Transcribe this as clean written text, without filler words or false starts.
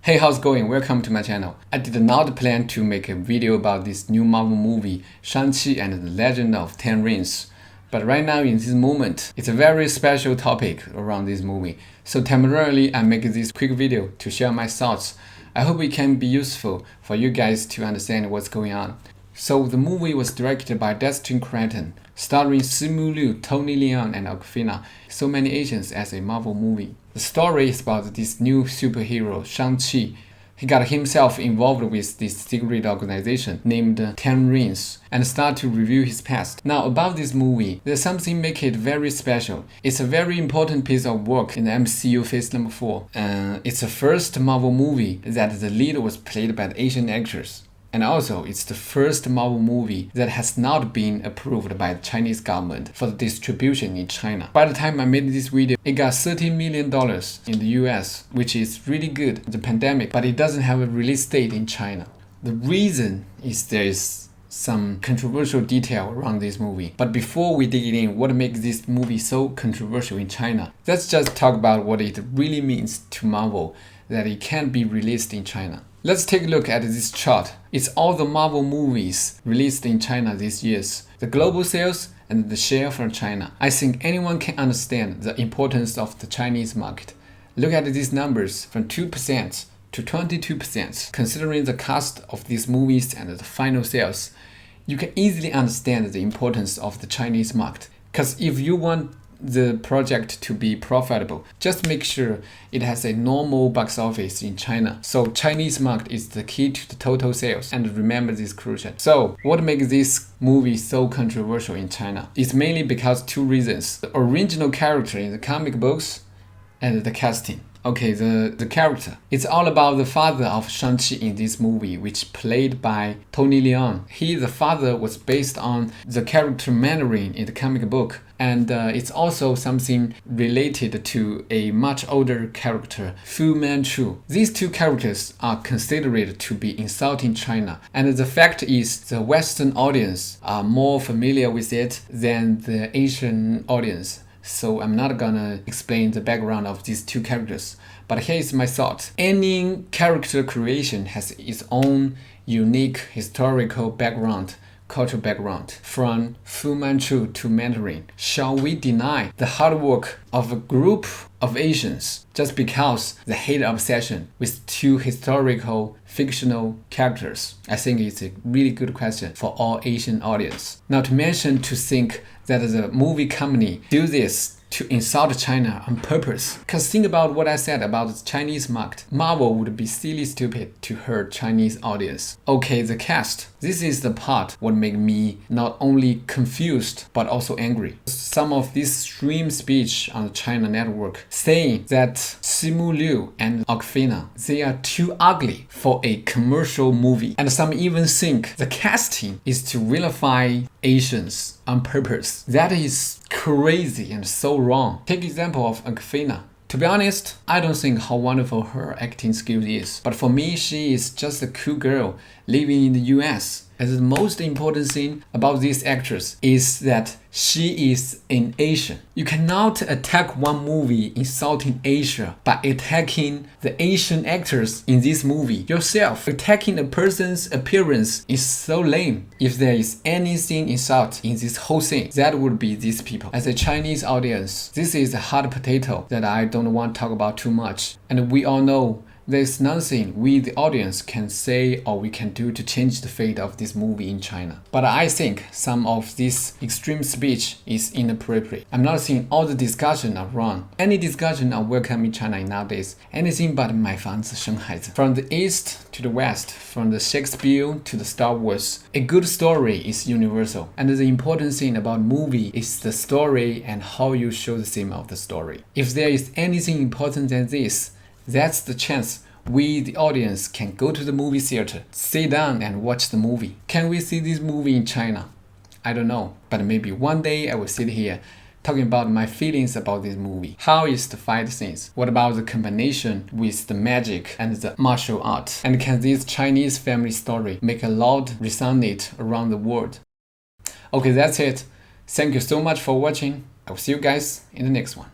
Hey, how's it going? Welcome to my channel. I did not plan to make a video about this new Marvel movie, Shang-Chi and the Legend of Ten Rings. But right now in this moment, it's a very special topic around this movie. So temporarily I make this quick video to share my thoughts. I hope it can be useful for you guys to understand what's going on. So the movie was directed by Destin Creighton, starring Simu Liu, Tony Leung, and Awkwafina, so many Asians as a Marvel movie. The story is about this new superhero, Shang-Chi. He got himself involved with this secret organization named Ten Rings and started to review his past. Now about this movie, there's something make it very special. It's a very important piece of work in the MCU phase number 4. It's the first Marvel movie that the lead was played by the Asian actors. And also, it's the first Marvel movie that has not been approved by the Chinese government for the distribution in China. By the time I made this video, it got $30 million in the US, which is really good, the pandemic, but it doesn't have a release date in China. The reason is there is some controversial detail around this movie. But before we dig in, what makes this movie so controversial in China, let's just talk about what it really means to Marvel that it can't be released in China. Let's take a look at this chart. It's all the Marvel movies released in China these years, the global sales and the share from China. I think anyone can understand the importance of the Chinese market. Look at these numbers from 2% to 22%. Considering the cost of these movies and the final sales, you can easily understand the importance of the Chinese market. Because if you want the project to be profitable, just make sure it has a normal box office in China. So Chinese market is the key to the total sales, and remember this crucial. So what makes this movie so controversial in China? It's mainly because two reasons: the original character in the comic books and the casting. Okay, the character. It's all about the father of Shang-Chi in this movie, which played by Tony Leung. The father was based on the character Mandarin in the comic book. And it's also something related to a much older character, Fu Manchu. These two characters are considered to be insulting China. And the fact is, the Western audience are more familiar with it than the Asian audience. So I'm not gonna explain the background of these two characters, but here's my thought. Any character creation has its own unique historical background, cultural background, from Fu Manchu to Mandarin. Shall we deny the hard work of a group of Asians just because the hate obsession with two historical fictional characters? I think it's a really good question for all Asian audience. Not to mention to think that the movie company do this to insult China on purpose. Because think about what I said about the Chinese market. Marvel would be silly stupid to hurt Chinese audience. Okay, the cast. This is the part what make me not only confused but also angry. Some of this stream speech on the China network saying that Simu Liu and Awkwafina, they are too ugly for a commercial movie. And some even think the casting is to vilify Asians on purpose. That is crazy and so wrong. Take example of Awkwafina. To be honest, I don't think how wonderful her acting skills is. But for me, she is just a cool girl living in the US. And the most important thing about this actress is that she is an Asian. You cannot attack one movie insulting Asia by attacking the Asian actors in this movie yourself. Attacking a person's appearance is so lame. If there is anything insult in this whole thing, that would be these people. As a Chinese audience, this is a hot potato that I don't want to talk about too much. And we all know there's nothing we, the audience, can say or we can do to change the fate of this movie in China. But I think some of this extreme speech is inappropriate. I'm not saying all the discussion are wrong. Any discussion are welcome in China nowadays. Anything but 买房子生孩子. From the east to the west, from the Shakespeare to the Star Wars, a good story is universal. And the important thing about movie is the story and how you show the theme of the story. If there is anything important than this, that's the chance we, the audience, can go to the movie theater, sit down and watch the movie. Can we see this movie in China? I don't know, but maybe one day I will sit here talking about my feelings about this movie. How is the fight scenes? What about the combination with the magic and the martial art? And can this Chinese family story make a loud resonate around the world? Okay, that's it. Thank you so much for watching. I will see you guys in the next one.